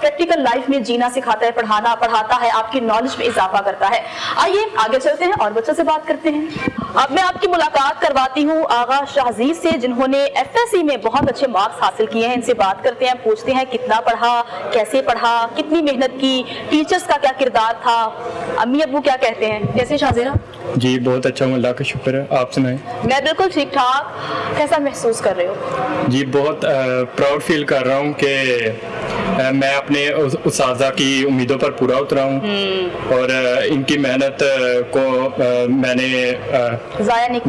प्रैक्टिकल लाइफ में जीना सिखाता है, पढ़ाता है, आपकी नॉलेज में इजाफा करता है। आइए आगे चलते हैं और बच्चों से बात करते हैं। अब मैं आपकी मुलाकात करवाती हूँ आगा शाहजीज से, जिन्होंने एफएससी में बहुत अच्छे मार्क्स हासिल किए हैं। इनसे बात करते हैं, पूछते हैं कितना पढ़ा, कैसे पढ़ा, कितनी मेहनत की, टीचर्स का क्या किरदार था, अम्मी अब्बू क्या कहते हैं। कैसे शाहजीरा? जी बहुत अच्छा हूँ, अल्लाह का शुक्र है। आप सुनाएं? मैं बिल्कुल ठीक ठाक। कैसा महसूस कर रहे हो? जी बहुत प्राउड फील कर रहा हूँ कि मैं अपने उस्तादा की उम्मीदों पर पूरा उतरा हूँ और इनकी मेहनत को मैंने जाया नहीं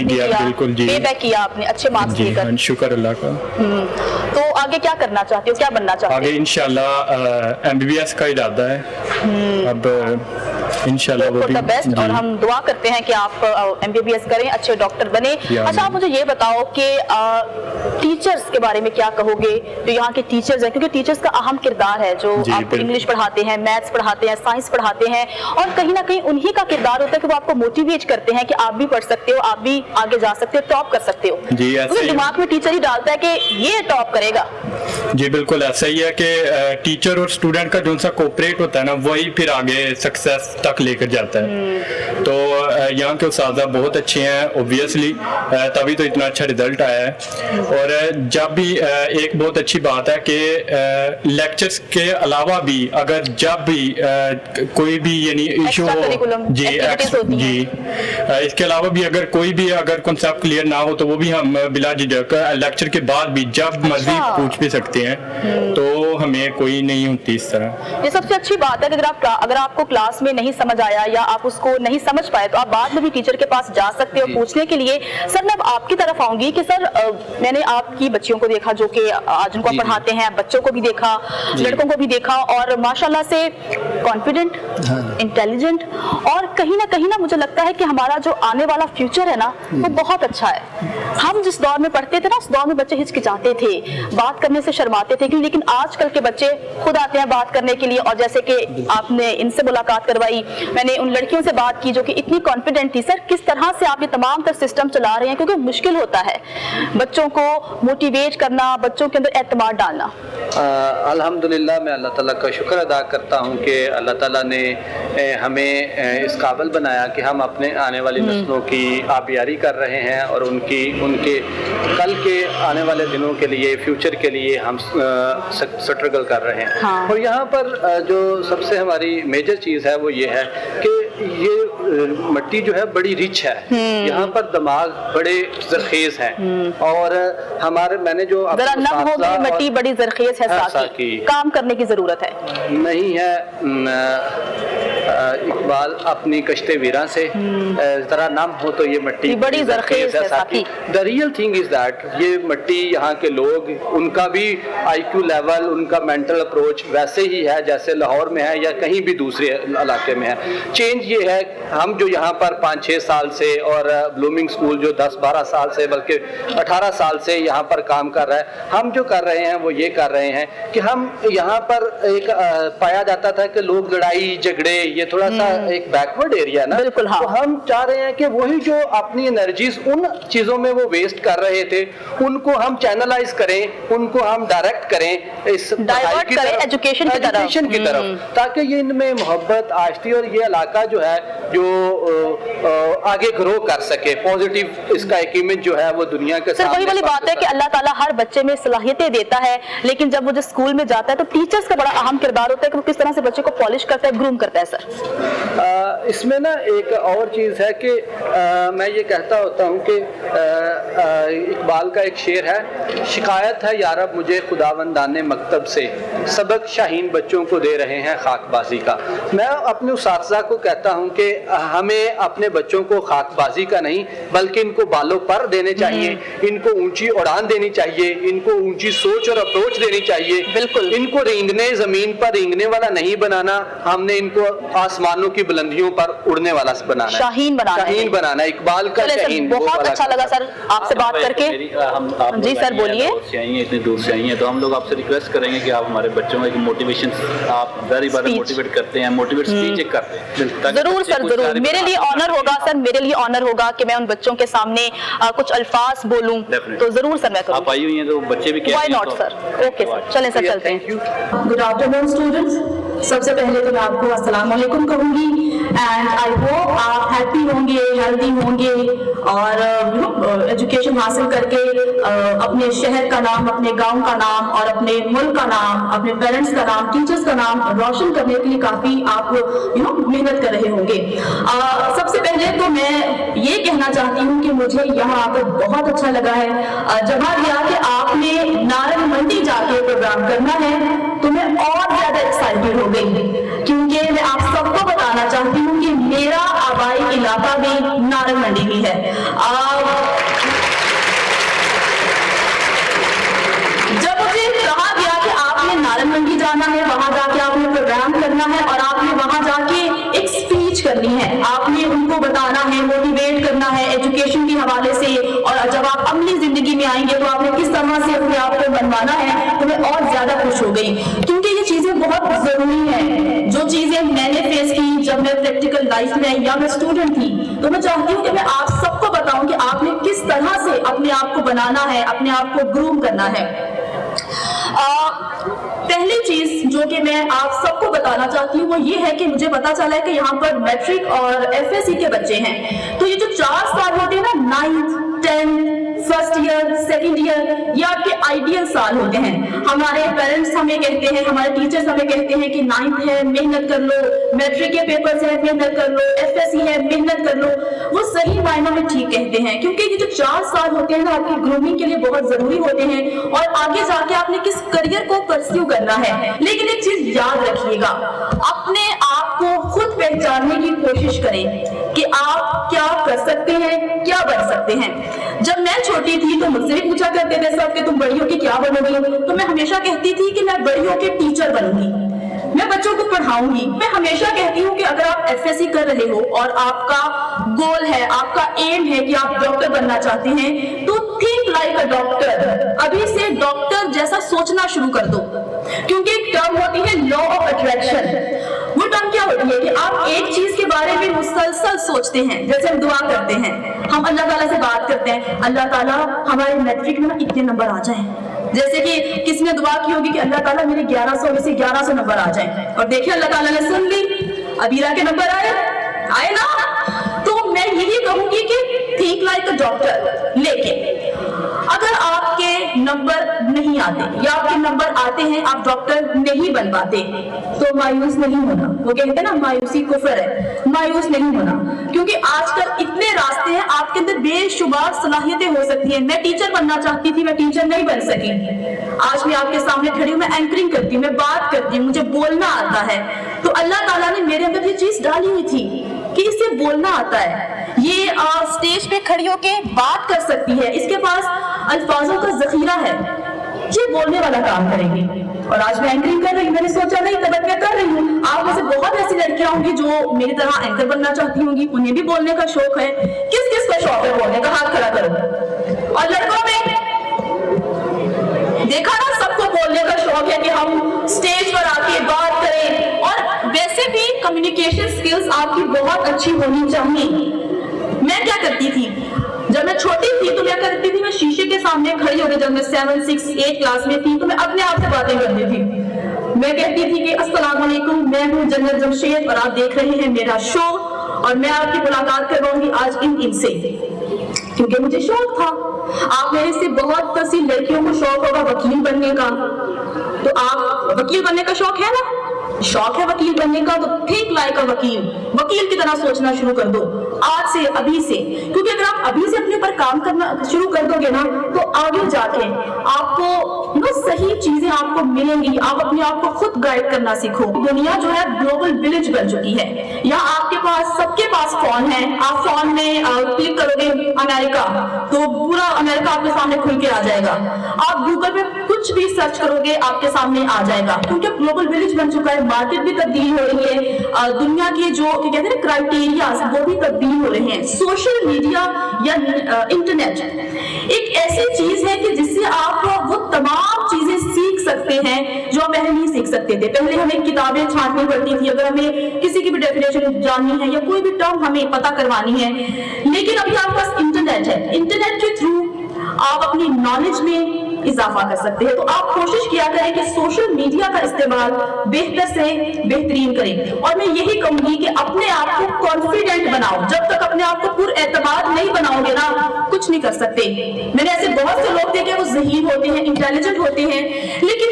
किया, बिल्कुल जी, पेबैक किया आपने अच्छे मार्क्स लेकर। शुक्र अल्लाह का। तो आगे क्या करना चाहते हो, क्या बनना चाहते हो? आगे इंशाल्लाह MBBS का इरादा है। अब इंशाल्लाह वो भी बेस्ट, और हम दुआ करते हैं कि आप MBBS करें, अच्छे डॉक्टर बने। अच्छा, आप मुझे ये बताओ कि टीचर्स के बारे में क्या कहोगे, जो यहाँ के टीचर्स हैं, क्योंकि टीचर्स का अहम किरदार है, जो आपको इंग्लिश पढ़ाते हैं, मैथ्स पढ़ाते हैं, साइंस पढ़ाते हैं, और कहीं ना कहीं उन्हीं का किरदार होता है कि वो आपको मोटिवेट करते हैं कि आप भी पढ़ सकते हो, आप भी आगे जा सकते हो, टॉप कर सकते हो। क्योंकि दिमाग में टीचर ही डालता है कि ये टॉप करेगा। जी बिल्कुल ऐसा ही है कि टीचर और स्टूडेंट का जो सा कोऑपरेट होता है ना, वही फिर आगे सक्सेस तक लेकर जाता है। तो यहाँ के उस्ताद बहुत अच्छे हैं ऑब्वियसली, तभी तो इतना अच्छा रिजल्ट आया है। और जब भी एक बहुत अच्छी बात है कि लेक्चर्स के अलावा भी अगर जब भी कोई भी यानी इशू हो जी इसके अलावा भी अगर कोई भी अगर कॉन्सेप्ट क्लियर ना हो तो वो भी हम बिला झिझक लेक्चर के बाद भी जब मर्जी पूछ भी सकते हैं, तो हमें कोई नहीं होती इस तरह। ये सबसे अच्छी बात है कि अगर आपको क्लास में नहीं समझ आया या आप उसको नहीं समझ पाए तो आप बाद में भी टीचर के पास जा सकते हो पूछने के लिए। सर मैं अब आपकी तरफ आऊंगी कि सर मैंने आपकी बच्चियों को देखा जो कि आज उनको पढ़ाते हैं, बच्चों को भी देखा, लड़कों को भी देखा, और माशाल्लाह से कॉन्फिडेंट, इंटेलिजेंट, और कहीं ना मुझे लगता है कि हमारा जो आने वाला फ्यूचर है ना वो बहुत अच्छा है। हम जिस दौर में पढ़ते थे ना उस दौर में बच्चे हिचकिचाते थे, बात करने से शर्माते थे, लेकिन आजकल के बच्चे खुद आते हैं बात करने के लिए। और जैसे कि आपने इनसे मुलाकात करवाई, मैंने उन लड़कियों से बात की जो कि इतनी कॉन्फिडेंट थी। सर किस तरह से आप ये तमाम तर सिस्टम चला रहे हैं, क्योंकि मुश्किल होता है बच्चों को मोटिवेट करना, बच्चों के अंदर एतमाद डालना। अल्हम्दुलिल्लाह मैं अल्लाह ताला का शुक्र अदा करता हूँ कि अल्लाह ताला ने हमें इस काबिल बनाया कि हम अपने आने वाली नस्लों की आबियारी कर रहे हैं और उनके कल के आने वाले दिनों के लिए, फ्यूचर के लिए हम स्ट्रगल कर रहे हैं। हाँ। और यहाँ पर जो सबसे हमारी मेजर चीज़ है वो ये है कि ये मिट्टी जो है बड़ी रिच है, यहाँ पर दिमाग बड़े जरखेज हैं, और मैंने जो नम हो गई मिट्टी बड़ी जरखेज है, साकी काम करने की जरूरत है नहीं है। इकबाल अपनी कश्ते वीरा से जरा नम हो तो ये मिट्टी बड़ी जरखेज है साकी। The real thing is that ये मिट्टी, यहाँ के लोग, उनका भी IQ लेवल, उनका मेंटल अप्रोच वैसे ही है जैसे लाहौर में है या कहीं भी दूसरे इलाके में है। चेंज ये है, हम जो यहाँ पर 5-6 साल से, और ब्लूमिंग स्कूल जो 10-12 साल से बल्कि 18 साल से यहाँ पर काम कर रहा है, हम जो कर रहे हैं वो ये कर रहे हैं कि हम यहाँ पर एक पाया जाता था कि लोग लड़ाई झगड़े, ये थोड़ा सा एक बैकवर्ड एरिया ना, बिल्कुल। हाँ। तो हम चाह रहे हैं कि वही जो अपनी एनर्जीज उन चीजों में वो वेस्ट कर रहे थे उनको हम चैनलाइज करें, उनको हम डायरेक्ट करें, इस डाइवर्ट करें एजुकेशन की तरफ, ताकि ये इनमें मोहब्बत, आश्ती और ये इलाका जो है जो आगे ग्रो कर सके, पॉजिटिव इसका एक इमेज जो है वो दुनिया के सामने। वही वाली बात है कि अल्लाह ताला हर बच्चे में सलाहियतें देता है, लेकिन जब वो जो स्कूल में जाता है तो टीचर्स का बड़ा अहम किरदार होता है कि वो किस तरह से बच्चे को पॉलिश करता है, ग्रूम करता है। सर इसमें ना एक और चीज़ है कि मैं ये कहता होता हूँ कि इकबाल का एक शेर है, शिकायत है यारब मुझे खुदावंदाने मकतब से, सबक शाहीन बच्चों को दे रहे हैं खाकबाजी का। मैं अपने उस्ताज़ा को कहता हूँ कि हमें अपने बच्चों को खाकबाजी का नहीं बल्कि इनको बालों पर देने चाहिए, इनको ऊंची उड़ान देनी चाहिए, इनको ऊंची सोच और अप्रोच देनी चाहिए। बिल्कुल, इनको रेंगने, जमीन पर रेंगने वाला नहीं बनाना, हमने इनको आसमानों की बुलंदियों पर उड़ने वाला बनाना है, शाहीन बनाना। इकबाल का शाहीन। बहुत अच्छा लगा सर आपसे बात करके। जी सर बोलिए। इतनी दूर से आई हैं तो हम लोग आपसे रिक्वेस्ट करेंगे कि आप हमारे बच्चों को मोटिवेशन, आप वेरी बार मोटिवेट करते हैं, मोटिवेट स्पीच करते हैं। जरूर सर जरूर, मेरे लिए ऑनर होगा सर, मेरे लिए ऑनर होगा कि मैं उन बच्चों के सामने कुछ अल्फाज बोलूं, तो जरूर सर मैं करूंगा। आप आई हुई हैं तो बच्चे भी why not sir. Okay sir, चलें सर चलते हैं। गुड आफ्टरनून स्टूडेंट्स, सबसे पहले तो मैं आपको अस्सलाम वालेकुम कहूँगी एंड आई होप आप हैप्पी होंगे, हेल्दी होंगे और एजुकेशन हासिल करके अपने शहर का नाम, अपने गांव का नाम और अपने मुल्क का नाम, अपने पेरेंट्स का नाम, टीचर्स का नाम रोशन करने के लिए काफ़ी आप मेहनत कर रहे होंगे। सबसे पहले तो मैं ये कहना चाहती हूँ कि मुझे यहाँ आकर बहुत अच्छा लगा है। जवाब दिया कि आपने नारंग मंडी जाके प्रोग्राम करना है तो मैं और ज्यादा एक्साइटेड हो गई, क्योंकि मैं आप सबको बताना चाहती हूँ कि मेरा आबाई इलाका भी नारंग मंडी भी है। जब मुझे कहा गया कि आपने नारंग मंडी जाना है, वहां जाके आपने प्रोग्राम करना है और आपने वहां जाके एक स्पीच करनी है, आपने उनको बताना है, मोटिवेट करना है एजुकेशन के हवाले से, और जब आप अपनी जिंदगी में आएंगे तो आपने किस तरह से अपने आप को बनवाना है, तो मैं और ज्यादा खुश हो गई, क्योंकि ये चीजें बहुत जरूरी हैं। जो चीजें मैंने फेस की जब मैं प्रैक्टिकल लाइफ में या मैं स्टूडेंट थी, तो मैं चाहती हूँ कि मैं आप सबको बताऊं कि आपने किस तरह से अपने आप को बनाना है, अपने आप को ग्रूम करना है। पहली चीज जो कि मैं आप सबको बताना चाहती हूँ वो ये है कि मुझे पता चला है कि यहाँ पर मैट्रिक और FSC के बच्चे हैं, तो ये जो 4 साल होते हैं ना, 9th, 10th, first year, second year, ये आपके आइडियल साल होते हैं। हमारे पेरेंट्स हमें कहते हैं, हमारे टीचर्स हमें कहते हैं कि 9th है मेहनत कर लो, मैट्रिक के पेपर्स है मेहनत कर लो, FSC है मेहनत कर लो। वो सही मायनों में ठीक कहते हैं, क्योंकि ये जो 4 साल होते हैं ना आपकी ग्रूमिंग के लिए बहुत जरूरी होते हैं और आगे जाके आपने किस करियर को परस्यू करना है। लेकिन एक चीज याद रखिएगा, अपने आप को खुद पहचानने की कोशिश करें कि आप क्या कर सकते हैं, क्या बन सकते हैं। जब मैं छोटी थी तो मुझसे भी पूछा करते थे सब कि तुम बड़ी होके क्या बनोगी, तो मैं हमेशा कहती थी कि मैं बड़ी होके टीचर बनूंगी, मैं बच्चों को पढ़ाऊंगी। मैं हमेशा कहती हूँ कि अगर आप एफएससी कर रहे हो और आपका गोल है, आपका एम है कि आप डॉक्टर बनना चाहते हैं, तो थिंक लाइक अ डॉक्टर। अभी से डॉक्टर जैसा सोचना शुरू कर दो, क्योंकि एक टर्म होती है लॉ ऑफ अट्रैक्शन। वो टर्म क्या होती है कि आप एक चीज के बारे में मुसलसल सोचते हैं। जैसे हम दुआ करते हैं, हम अल्लाह ताला से बात करते हैं, अल्लाह ताला हमारे मैट्रिक में इतने नंबर आ जाएं। जैसे कि किसने दुआ की होगी कि अल्लाह ताला मेरे 1100 में से 1100 नंबर आ जाएं, और देखिए अल्लाह ताला ने सुन ली, अबीरा के नंबर आए ना। तो मैं यही कहूंगी कि थिंक लाइक अ डॉक्टर। लेकिन अगर आपके नंबर नहीं आते या आपके नंबर आते हैं, आप डॉक्टर नहीं बन पाते, तो मायूस नहीं होना। वो कहते हैं ना, मायूसी कुफ्र है, मायूस नहीं होना, क्योंकि आजकल इतने रास्ते हैं, आपके अंदर बेशुमार सलाहियतें हो सकती हैं। मैं टीचर बनना चाहती थी, मैं टीचर नहीं बन सकी। आज मैं आपके सामने खड़ी हूँ, मैं एंकरिंग करती हूँ, मैं बात करती हूँ, मुझे बोलना आता है। तो अल्लाह ताला ने मेरे अंदर ये चीज डाली हुई थी कि इसे बोलना आता है, ये स्टेज पे खड़ी होके बात कर सकती है, इसके पास अल्फाजों का जखीरा है, ये बोलने वाला काम करेंगे। और आज मैं एंकरिंग कर रही हूँ, मैंने सोचा नहीं, तब मैं कर रही हूँ। आप में से बहुत ऐसी लड़कियां होंगी जो मेरी तरह एंकर बनना चाहती होंगी, उन्हें भी बोलने का शौक है। किस किस का शौक है बोलने का, हाथ खड़ा करो। और लड़कों में देखा ना, सबको बोलने का शौक है कि हम स्टेज पर आके बात करें। और वैसे भी कम्युनिकेशन स्किल्स आपकी बहुत अच्छी होनी चाहिए। मैं क्या करती थी जब मैं छोटी थी, तो मैं करती थी, मैं शीशे के सामने खड़ी होकर, जब मैं 7, 6, 8 क्लास में थी, तो मैं अपने आप से बातें करती थी। मैं कहती थी कि अस्सलाम वालेकुम, मैं हूँ जन्नत जमशेद और आप देख रहे हैं मेरा शो, और मैं आपकी मुलाकात करवाऊंगी आज इनसे, क्योंकि मुझे शौक था। आप मेरे से बहुत सी लड़कियों को शौक होगा वकील बनने का, तो आप वकील बनने का शौक है ना, शौक है वकील बनने का, तो थिंक लाइक अ वकील, वकील की तरह सोचना शुरू कर दो आज से, अभी से। क्योंकि अगर आप अभी से अपने ऊपर काम करना शुरू कर दोगे ना, तो आगे जाके आपको सही चीजें आपको मिलेंगी, आप अपने आप को खुद गाइड करना सीखो। दुनिया जो है ग्लोबल विलेज बन चुकी है। यहाँ आपके पास, सबके पास फोन है, आप फोन में क्लिक करोगे अमेरिका, तो पूरा अमेरिका आपके सामने खुल के आ जाएगा। आप गूगल पे कुछ भी सर्च करोगे, आपके सामने आ जाएगा, क्योंकि ग्लोबल विलेज बन चुका है। मार्केट भी तब्दील हो रही है, दुनिया के जो कहते हैं क्राइटेरिया, वो भी तब्दील हो रहे हैं। सोशल मीडिया या इंटरनेट एक ऐसी चीज है कि जिससे आप वो तमाम चीजें सीख सकते हैं जो पहले नहीं सीख सकते थे। पहले हमें किताबें छांटनी पड़ती थी अगर हमें किसी की भी डेफिनेशन जाननी है या कोई भी टर्म हमें पता करवानी है, लेकिन अभी आपके पास इंटरनेट है। इंटरनेट के थ्रू आप अपनी नॉलेज में इजाफा कर सकते हैं। तो आप कोशिश किया करें कि सोशल मीडिया का इस्तेमाल बेहतर से बेहतरीन करें। और मैं यही कहूंगी कि अपने आप को कॉन्फिडेंट बनाओ। जब तक अपने आप को पुरएतमाद नहीं बनाओगे ना, कुछ नहीं कर सकते। मैंने ऐसे बहुत से लोग देखे, वो ज़हीन होते हैं, इंटेलिजेंट होते हैं, लेकिन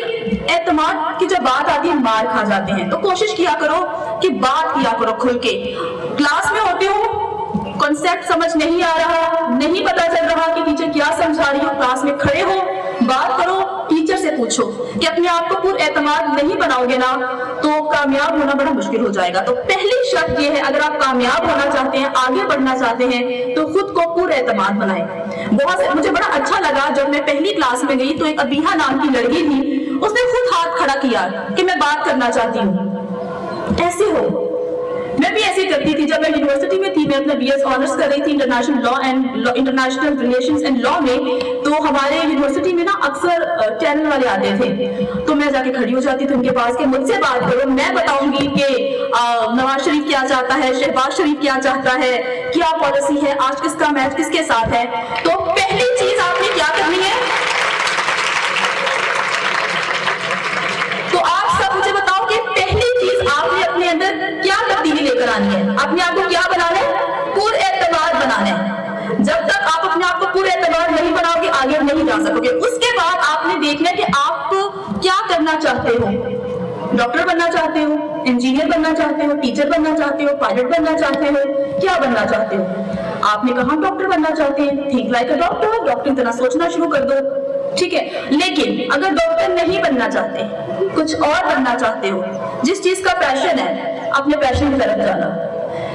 एतमाद की जब बात आती है मार खा जाते हैं। तो कोशिश किया करो कि बात किया करो खुल के। क्लास में होते हो, कॉन्सेप्ट समझ नहीं आ रहा, नहीं पता चल रहा कि टीचर क्या समझा रही हो, क्लास में खड़े हो, बात करो, टीचर से पूछो। कि अपने आप को पुरएतमाद नहीं बनाओगे ना, तो कामयाब होना बड़ा मुश्किल हो जाएगा। तो पहली शर्त ये है, अगर आप कामयाब होना चाहते हैं, आगे बढ़ना चाहते हैं, तो खुद को पुरएतमाद बनाएं। मुझे बड़ा अच्छा लगा जब मैं पहली क्लास में गई, तो एक अबीहा नाम की लड़की थी, उसने खुद हाथ खड़ा किया कि मैं बात करना चाहती हूँ। ऐसे हो, मैं भी ऐसे करती थी। जब मैं यूनिवर्सिटी में थी, मैं अपना बीएस ऑनर्स कर रही थी international law and international relations and law में, तो हमारे यूनिवर्सिटी में ना अक्सर चैनल वाले आते थे, तो मैं जाके खड़ी हो जाती थी उनके पास कि मुझसे बात करो, मैं बताऊंगी कि नवाज शरीफ क्या चाहता है, शहबाज शरीफ क्या चाहता है, क्या पॉलिसी है, आज किसका मैच किसके साथ है। तो पहली चीज आपने क्या करनी है, तो आप सब मुझे बताओ कि पहली चीज आपने अपने अंदर क्या तब्दीली लेकर आनी है, अपने आप को क्या बनाना है, पुरएतमाद बनाना है। जब तक आप अपने आप को पुरएतमाद नहीं बनाओगे, आगे नहीं जा सकोगे। उसके बाद आपने देखना है कि आप क्या करना चाहते हो। डॉक्टर बनना चाहते हो, इंजीनियर बनना चाहते हो, टीचर बनना चाहते हो, पायलट बनना चाहते हो, क्या बनना चाहते हो। आपने कहा डॉक्टर बनना चाहते हैं, think like a doctor, doctor की तरह सोचना शुरू कर दो। ठीक है, लेकिन अगर डॉक्टर नहीं बनना चाहते, कुछ और बनना चाहते हो, जिस चीज का पैशन है, अपने पैशन की तरफ जाना।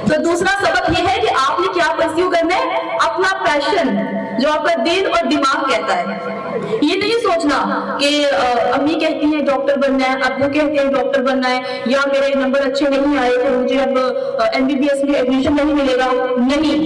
तो दूसरा सबक ये है कि आपने क्या परस्यू करना है, अपना पैशन जो आपका दिल और दिमाग कहता है। ये नहीं सोचना कि अम्मी कहती हैं डॉक्टर बनना है, अब्बू कहते हैं डॉक्टर बनना है, या मेरे नंबर अच्छे नहीं आए तो मुझे अब MBBS में एडमिशन नहीं मिलेगा। नहीं,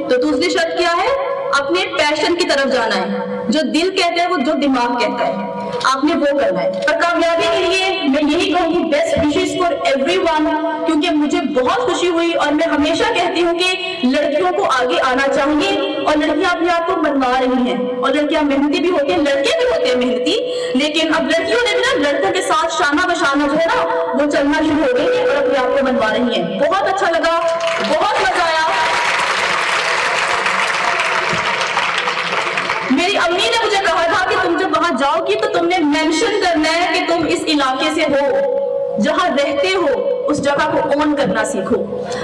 तो दूसरी शर्त क्या है, अपने पैशन की तरफ जाना है। जो दिल कहता है वो जो दिमाग कहता है, आपने वो करना है। और कामयाबी के लिए मैं यही कहूंगी, बेस्ट विशेस फॉर एवरीवन, क्योंकि मुझे बहुत खुशी हुई और मैं हमेशा कहती हूँ कि लड़कियों को आगे आना चाहिए, और लड़कियां अपने आप को बनवा रही हैं, और लड़कियां मेहनती भी होती हैं, लड़के भी होते हैं मेहनती, लेकिन अब लड़कियों ने भी ना लड़कों के साथ शाना बशाना जो है ना वो चलना शुरू हो गई है और अपने आप को बनवा रही है। बहुत अच्छा लगा, बहुत मजा आया। मेरी अम्मी ने मुझे कहा था कि तुम जब वहां जाओगी तो तुमने मेंशन करना है कि तुम इस इलाके से हो, जहां रहते हो उस जगह को ओन करना सीखो।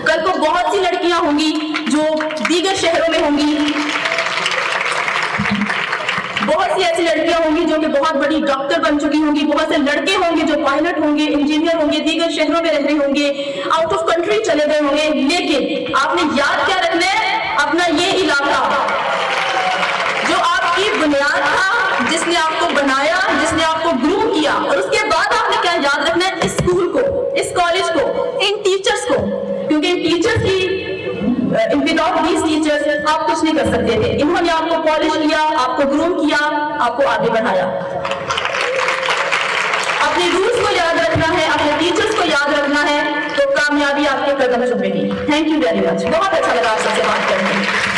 कल को बहुत सी लड़कियां होंगी जो दीगर शहरों में होंगी, बहुत सी ऐसी लड़कियां होंगी जो कि बहुत बड़ी डॉक्टर बन चुकी होंगी, बहुत से लड़के होंगे जो पायलट होंगे, इंजीनियर होंगे, दीगर शहरों में रह रहे होंगे, आउट ऑफ कंट्री चले गए होंगे, लेकिन आपने याद क्या रखना है, अपना ये इलाका जो आपकी बुनियाद था, जिसने आपको बनाया, जिसने आपको ग्रूम किया, और उसके बाद आपने क्या याद रखना है, इस स्कूल को, इस कॉलेज को, इन टीचर्स को, क्योंकि इन टीचर्स की विदाउट दीज टीचर्स आप कुछ नहीं कर सकते थे। इन्होंने आपको पॉलिश किया, आपको ग्रूम किया, आपको आगे बढ़ाया। अपने रूल्स को याद रखना है, अपने टीचर्स को याद रखना है, तो कामयाबी आपके कदम चुमेगी। थैंक यू वेरी मच, बहुत अच्छा लगा आपसे बात करके।